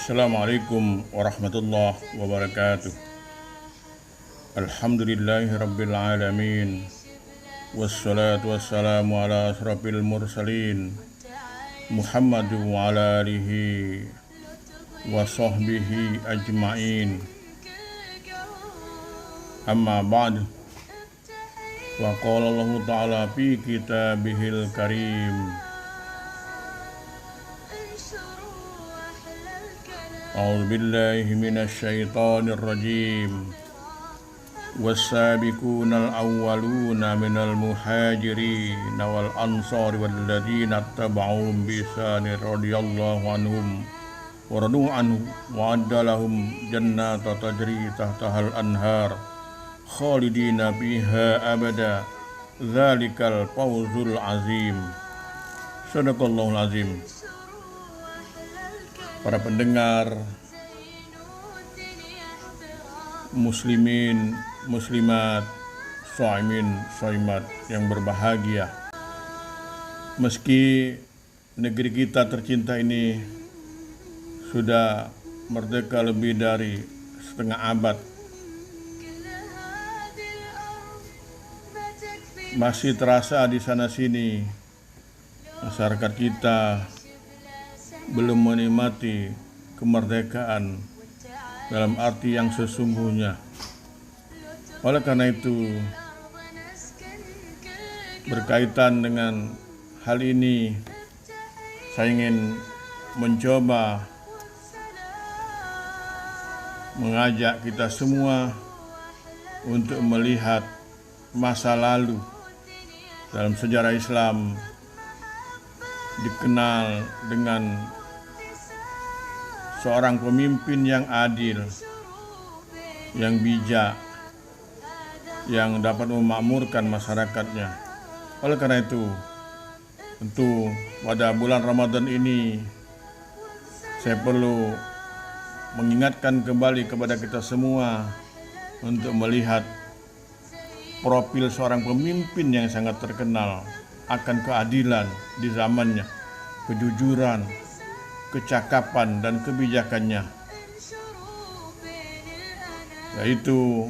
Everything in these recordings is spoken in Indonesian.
Assalamualaikum warahmatullahi wabarakatuh. Alhamdulillahi rabbil alamin. Wassalatu wassalamu ala asrafil mursalin Muhammadu wa ala alihi wa sahbihi ajma'in. Amma ba'd. Wa qala Allah ta'ala fi kitabihil karim. A'udzu billahi minasy syaithanir rajim. Was-sabiqunal awwaluna minal muhajirin wal ansari walladzina ittaba'uhum bi ihsan radhiyallahu anhum wa radu anhu wa adda lahum jannatan tajri tahtahal anhar khalidina fiha abada dzalikal fawzul azim. Shadaqallahul azim. Para pendengar, muslimin, muslimat, shaimin, shaimat yang berbahagia. Meski negeri kita tercinta ini sudah merdeka lebih dari setengah abad, masih terasa di sana-sini masyarakat kita belum menikmati kemerdekaan dalam arti yang sesungguhnya. Oleh karena itu, berkaitan dengan hal ini, saya ingin mencoba mengajak kita semua untuk melihat masa lalu dalam sejarah Islam dikenal dengan seorang pemimpin yang adil, yang bijak, yang dapat memakmurkan masyarakatnya. Oleh karena itu, tentu pada bulan Ramadan ini saya perlu mengingatkan kembali kepada kita semua untuk melihat profil seorang pemimpin yang sangat terkenal akan keadilan di zamannya, kejujuran, kecakapan dan kebijakannya, yaitu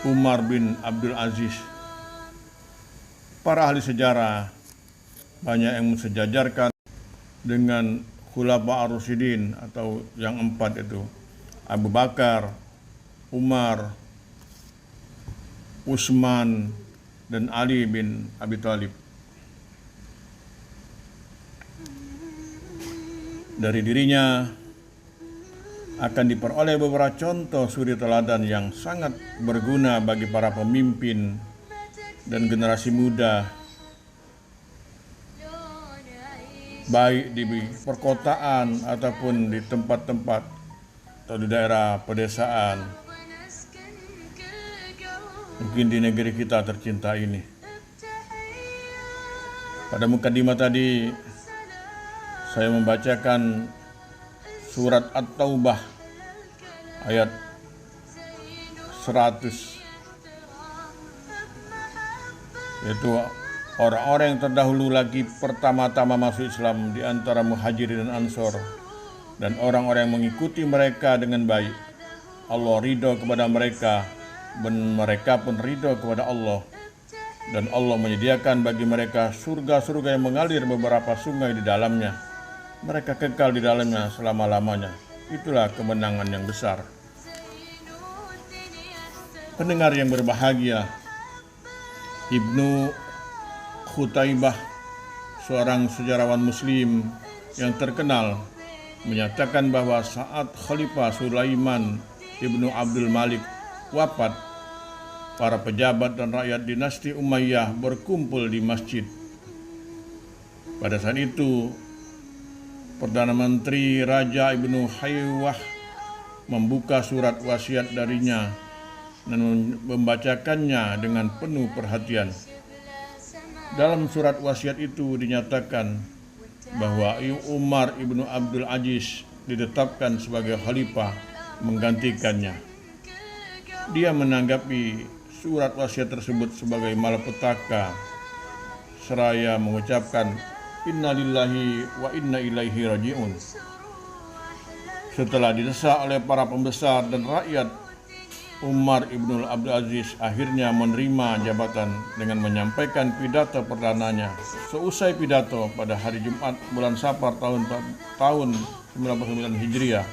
Umar bin Abdul Aziz. Para ahli sejarah banyak yang mensejajarkan dengan Khulafa ar-Rasyidin atau yang empat itu, Abu Bakar, Umar, Utsman, dan Ali bin Abi Thalib. Dari dirinya akan diperoleh beberapa contoh suri teladan yang sangat berguna bagi para pemimpin dan generasi muda, baik di perkotaan ataupun di tempat-tempat atau di daerah pedesaan, mungkin di negeri kita tercinta ini. Pada mukadimah tadi saya membacakan surat At-Taubah ayat 100, yaitu orang-orang yang terdahulu lagi pertama-tama masuk Islam di antara muhajirin dan ansor, dan orang-orang yang mengikuti mereka dengan baik. Allah ridho kepada mereka dan mereka pun ridho kepada Allah, dan Allah menyediakan bagi mereka surga-surga yang mengalir beberapa sungai di dalamnya. Mereka kekal di dalamnya selama-lamanya. Itulah kemenangan yang besar. Pendengar yang berbahagia, Ibnu Khutaibah, seorang sejarawan muslim yang terkenal, menyatakan bahwa saat Khalifah Sulaiman Ibnu Abdul Malik wafat, para pejabat dan rakyat dinasti Umayyah berkumpul di masjid. Pada saat itu, Perdana Menteri Raja Ibnu Haywah membuka surat wasiat darinya dan membacakannya dengan penuh perhatian. Dalam surat wasiat itu dinyatakan bahwa Umar Ibnu Abdul Aziz ditetapkan sebagai khalifah menggantikannya. Dia menanggapi surat wasiat tersebut sebagai malapetaka seraya mengucapkan Inna lillahi wa inna ilaihi raji'un. Setelah didesak oleh para pembesar dan rakyat, Umar ibn Abdul Aziz akhirnya menerima jabatan dengan menyampaikan pidato perdananya. Seusai pidato pada hari Jumat bulan Safar tahun 99 Hijriah,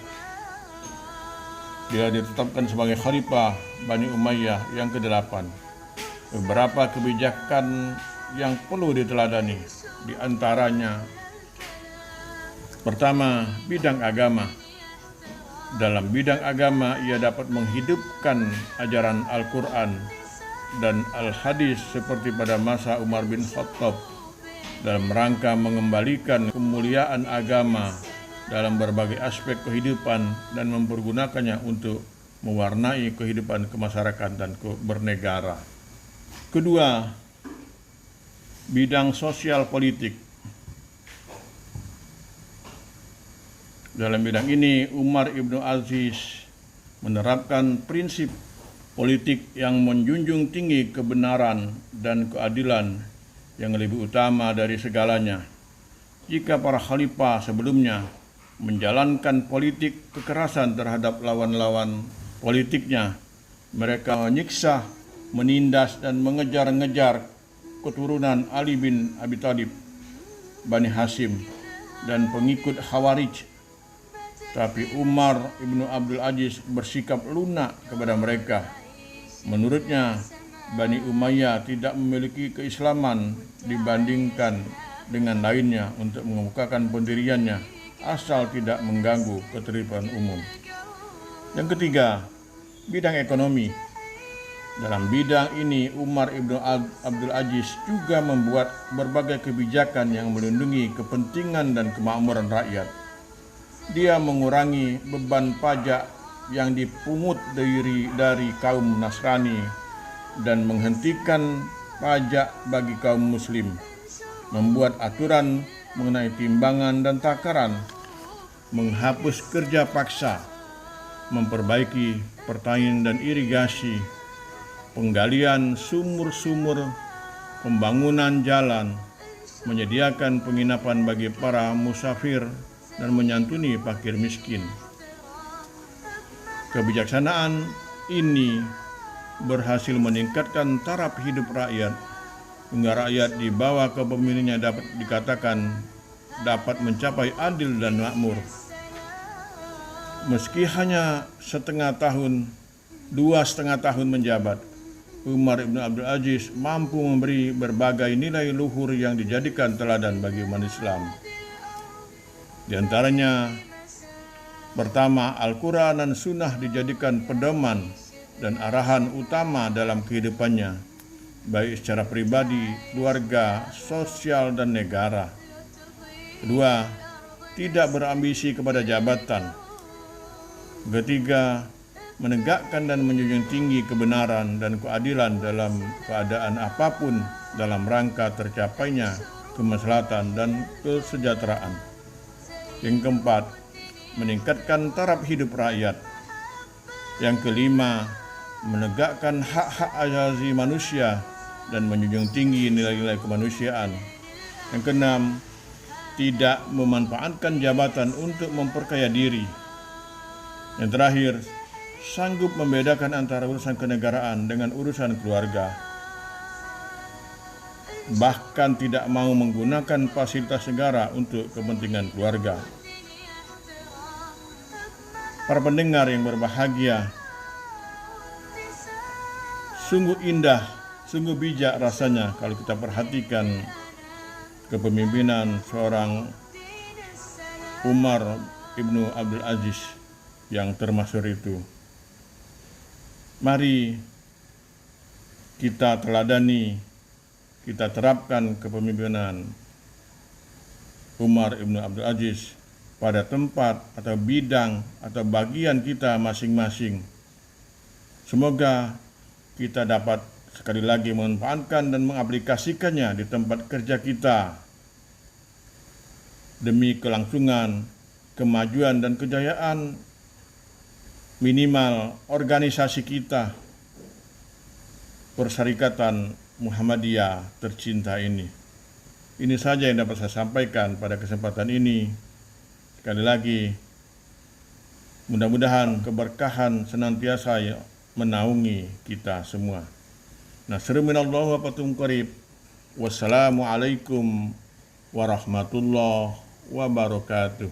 dia ditetapkan sebagai Khalifah Bani Umayyah yang ke-8. Beberapa kebijakan yang perlu diteladani, di antaranya pertama, bidang agama. Dalam bidang agama, ia dapat menghidupkan ajaran Al-Quran dan Al-Hadis seperti pada masa Umar bin Khattab dalam rangka mengembalikan kemuliaan agama dalam berbagai aspek kehidupan dan mempergunakannya untuk mewarnai kehidupan kemasyarakatan dan bernegara. Kedua, bidang sosial politik. Dalam bidang ini, Umar ibn Aziz menerapkan prinsip politik yang menjunjung tinggi kebenaran dan keadilan yang lebih utama dari segalanya. Jika para khalifah sebelumnya menjalankan politik kekerasan terhadap lawan-lawan politiknya, mereka menyiksa, menindas dan mengejar-ngejar keturunan Ali bin Abi Thalib, Bani Hashim, dan pengikut Khawarij. Tapi Umar ibn Abdul Aziz bersikap lunak kepada mereka. Menurutnya, Bani Umayyah tidak memiliki keislaman dibandingkan dengan lainnya untuk mengemukakan pendiriannya, asal tidak mengganggu ketertiban umum. Yang ketiga, bidang ekonomi. Dalam bidang ini, Umar ibn Abdul Aziz juga membuat berbagai kebijakan yang melindungi kepentingan dan kemakmuran rakyat. Dia mengurangi beban pajak yang dipungut dari kaum Nasrani dan menghentikan pajak bagi kaum Muslim, membuat aturan mengenai timbangan dan takaran, menghapus kerja paksa, memperbaiki pertanian dan irigasi, penggalian sumur-sumur, pembangunan jalan, menyediakan penginapan bagi para musafir, dan menyantuni fakir miskin. Kebijaksanaan ini berhasil meningkatkan taraf hidup rakyat, hingga rakyat di bawah kepemimpinannya dapat dikatakan dapat mencapai adil dan makmur. Meski hanya 2,5 tahun menjabat, Umar ibn Abdul Aziz mampu memberi berbagai nilai luhur yang dijadikan teladan bagi umat Islam. Di antaranya, pertama, Al-Quran dan Sunnah dijadikan pedoman dan arahan utama dalam kehidupannya, baik secara pribadi, keluarga, sosial, dan negara. Kedua, tidak berambisi kepada jabatan. Ketiga, menegakkan dan menjunjung tinggi kebenaran dan keadilan dalam keadaan apapun dalam rangka tercapainya kemaslahatan dan kesejahteraan. Yang keempat, meningkatkan taraf hidup rakyat. Yang kelima, menegakkan hak-hak asasi manusia dan menjunjung tinggi nilai-nilai kemanusiaan. Yang keenam, tidak memanfaatkan jabatan untuk memperkaya diri. Yang terakhir, sanggup membedakan antara urusan kenegaraan dengan urusan keluarga. Bahkan tidak mau menggunakan fasilitas negara untuk kepentingan keluarga. Para pendengar yang berbahagia, sungguh indah, sungguh bijak rasanya kalau kita perhatikan kepemimpinan seorang Umar ibnu Abdul Aziz yang termasyhur itu. Mari kita teladani, kita terapkan kepemimpinan Umar ibn Abdul Aziz pada tempat atau bidang atau bagian kita masing-masing. Semoga kita dapat sekali lagi memanfaatkan dan mengaplikasikannya di tempat kerja kita demi kelangsungan, kemajuan dan kejayaan minimal organisasi kita, Persyarikatan Muhammadiyah tercinta ini. Ini saja yang dapat saya sampaikan pada kesempatan ini. Sekali lagi, mudah-mudahan keberkahan senantiasa menaungi kita semua. Nasrun minallah wa fathun qarib. Wassalamualaikum warahmatullahi wabarakatuh.